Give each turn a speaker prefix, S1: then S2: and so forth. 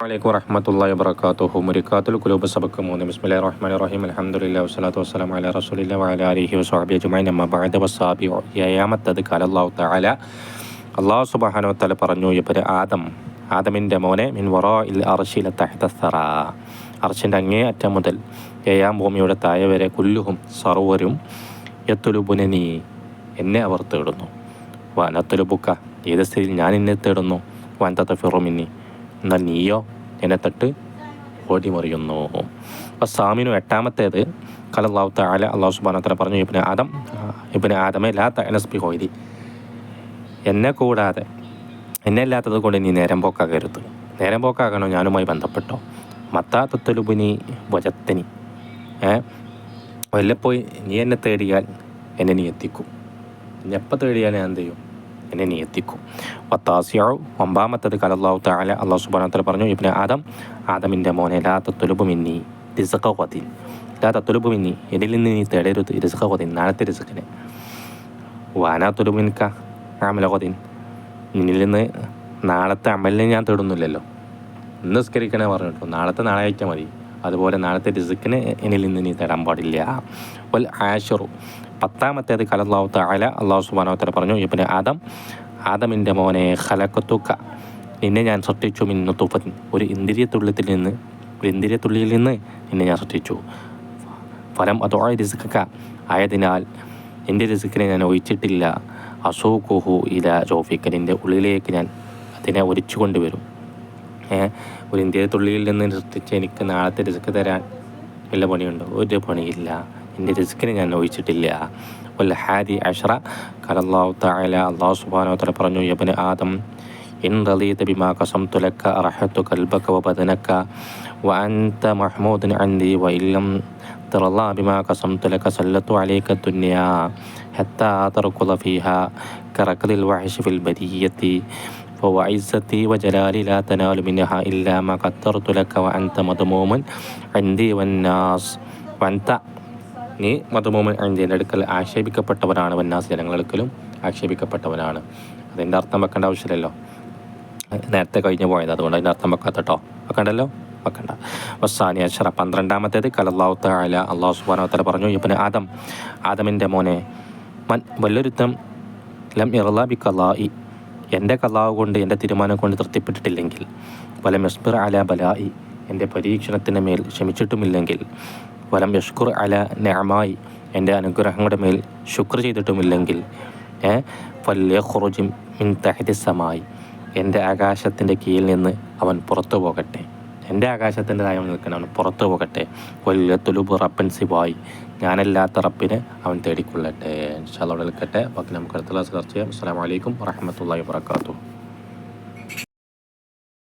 S1: അലൈക്കും വറഹ്മത്തുള്ളാഹി വബറകാതുഹു. മുരിക്കാത്തുൽ ഖുലൂബ് സബക്ക് 3. ബിസ്മില്ലാഹിർ റഹ്മാനിർ റഹീം. അൽഹംദുലില്ലാഹി വസ്സലാത്തു വസ്സലാമു അലാ റസൂലില്ലാഹി വഅലാ ആലിഹി വസഹ്ബിഹി അജ്മഈൻ. അമ്മാ ബഅദ്. വസ്സാബിഉ ഏഴാമത്തേത് ഖാല അല്ലാഹു തആല, അല്ലാഹു സുബ്ഹാനഹു വതആല പറഞ്ഞു, ഇബ്നു ആദം, ആദമിൻ്റെ മോനെ, മിൻ വറാഇൽ അർശി ലതഹ്ത സറാ, അർശിൻ്റെ അങ്ങേ അറ്റം മുതൽ ഏഴാം ഭൂമിയുടെ താഴെ വരെ കുല്ലുഹും സർവരും യത്ലുബുനനി, എന്നെ അവർ തേടുന്നു. വനത്തുലുബുക്ക, ഏത് സ്ഥിതിയിൽ ഞാൻ എന്നെ തേടുന്നു. വഅൻത തഫിറു മിന്നി, എന്നാൽ നീയോ എന്നെ തട്ട് ഓടിമറിയുന്നു. സാമിനു എട്ടാമത്തേത് ഖാല അല്ലാഹു തആല, അല്ലാഹു സുബ്ഹാനഹു വതആല പറഞ്ഞു, ഇബ്നു ആദമേ ലാ തഅനസ് ബിഗൈരി, എന്നെ കൂടാതെ, എന്നെ അല്ലാത്തത് കൊണ്ട് നീ നേരം പോക്കാകരുത്. നേരം പോക്കാകണോ ഞാനുമായി ബന്ധപ്പെട്ടോ. മത്താ തത്ലുബുനി വജത്തനി, വല്ലപ്പോയി നീ എന്നെ തേടിയാൽ എന്നെ നീ എത്തിക്കും. എന്നെ എപ്പോൾ തേടിയാൽ ഞാൻ എന്ത് ചെയ്യും, എന്നെ നീ എത്തിക്കും. വത്താസിഉ ഒമ്പതാമത്തേത് ഖാല അല്ലാഹു തആല, അല്ലാഹു സുബ്ഹാനഹു വതആല പറഞ്ഞു, ഇബ്നു ആദം, ആദമിൻ്റെ മോനെ, ലാ തത്ലുബു മിന്നി റിസ്ഖ ഖദിൻ, ലാ തത്ലുബു മിന്നി, എന്നിൽ നിന്ന് നീ തേടരുത് റിസ്ഖ ഖദിൻ, നാളത്തെ റിസ്ഖിനെ. വാനാ തുലുബു മിൻക അമല ഖദിൻ, നിന്നിൽ നിന്ന് നാളത്തെ അമലിനെ ഞാൻ തേടുന്നില്ലല്ലോ. ഇന്ന് നിസ്കരിക്കണേ പറഞ്ഞിട്ടു, നാളത്തെ നാളെ അയച്ചാൽ മതി. അതുപോലെ നാളത്തെ റിസ്ഖിനെ എന്നിൽ നിന്ന് നീ തേടാൻ പാടില്ല. വൽ ആശിറു പത്താമത്തേത് ഖാല അല്ലാഹു തആല, അല്ലാഹു സുബ്ഹാനഹു വതആല പറഞ്ഞു, ഇബ്നു ആദം, ആദമിൻ്റെ മോനെ, ഖലഖതുക, നിന്നെ ഞാൻ സൃഷ്ടിച്ചു, മിൻ നുത്ഫത്തിൻ, ഒരു ഇന്ദ്രിയത്തുള്ളിയിൽ നിന്ന് നിന്നെ ഞാൻ സൃഷ്ടിച്ചു. ഫലം അദുഅ റിസ്ഖക, ആയതിനാൽ എൻ്റെ റിസ്ഖിനെ ഞാൻ ഒഴിച്ചിട്ടില്ല. അസൂഖുഹു ഇലാ ജൗഫിക, നിൻ്റെ ഉള്ളിലേക്ക് ഞാൻ അതിനെ ഒലിച്ചു കൊണ്ടുവരും. ഒരു ഇന്ദ്രിയത്തുള്ളിയിൽ നിന്ന് സൃഷ്ടിച്ച് എനിക്ക് നാളത്തെ റിസ്ക് തരാൻ വല്ല പണിയുണ്ടോ? ഒരു പണിയില്ല. എൻ്റെ റിസ്കിനെ ഞാൻ ഒഴിച്ചിട്ടില്ല. വൽ ഹാദി അശ്റ ഖാല അല്ലാഹു തആല, അല്ലാഹു സുബ്ഹാനഹു വതആല പറഞ്ഞു, ഇബ്നു ആദം, ഇൻ റളീത ബിമാ ഖസംതു ലക റഹത്തു ഖൽബക വബദനക വഅൻത മഹ്മൂദുൻ അൻദി വഇല്ലം തറളാ ബിമാ ഖസംതു ലക സല്ലത്തു അലൈക ദുനിയാ ഹത്താ തർകുദ ഫീഹാ കറഖദിൽ വഹ്ശി ഫിൽ ബരിയത്തി ഫവഇസ്സതി വജലാലി ലാ തനാലു മിൻഹാ ഇല്ലാ മാ ഖദ്ദർതു ലക വഅൻത മദ്മൂമുൻ അൻദി വന്നാസ് വഅൻത, നീ മദ്മൂമുൻ അൻദി, എൻ്റെ അടുക്കൽ ആക്ഷേപിക്കപ്പെട്ടവനാണ്. വന്നാസ്, ജനങ്ങളെടുക്കലും ആക്ഷേപിക്കപ്പെട്ടവനാണ്. അതിൻ്റെ അർത്ഥം വെക്കേണ്ട ആവശ്യമില്ലല്ലോ, നേരത്തെ കഴിഞ്ഞു പോയത്, അതുകൊണ്ട് അതിൻ്റെ അർത്ഥം വെക്കാത്ത കേട്ടോ. വെക്കണ്ടല്ലോ, വെക്കണ്ട. വസ്സാനി അശ്റ പന്ത്രണ്ടാമത്തേത് ഖാല അല്ലാഹു തആല, അല്ലാഹു സുബ്ഹാനഹു വതആല പറഞ്ഞു, ഇബ്നു ആദം, ആദമിൻ്റെ മോനെ, മൻ വല്ലൊരുത്തം ലം യർളാ ബി ഖളാഇ, എൻ്റെ ഖളാവ് കൊണ്ട്, എൻ്റെ തീരുമാനം കൊണ്ട് തൃപ്തിപ്പെട്ടിട്ടില്ലെങ്കിൽ, വലം യസ്ബിർ അലാ ബലാഇ, എൻ്റെ പരീക്ഷണത്തിൻ്റെ മേൽ ക്ഷമിച്ചിട്ടുമില്ലെങ്കിൽ, വലം യഷ്കുർ അലാ നിഅമായി, എൻ്റെ അനുഗ്രഹങ്ങളുടെ മേൽ ശുക്ർ ചെയ്തിട്ടുമില്ലെങ്കിൽ, ഫല്യഖ്റുജ് മിൻ തഹ്തി സമായി, എൻ്റെ ആകാശത്തിൻ്റെ കീഴിൽ നിന്ന് അവൻ പുറത്തു പോകട്ടെ. എൻ്റെ ആകാശത്തിൻ്റെ താഴെ നിൽക്കണം, അവൻ പുറത്തു പോകട്ടെ. വല്യത്തുലുബ് റബ്ബൻ സിവായി, ഞാനല്ലാത്ത റബ്ബിനെ അവൻ തേടിക്കൊള്ളട്ടെ. ഇൻഷാ അല്ലാഹ് അവിടെ നിൽക്കട്ടെ. ബാക്കി നമുക്ക് അടുത്ത ക്ലാസ് ചർച്ച ചെയ്യാം. അസ്സലാമു അലൈക്കും വറഹ്മത്തുള്ളാഹി വബറകാതുഹു.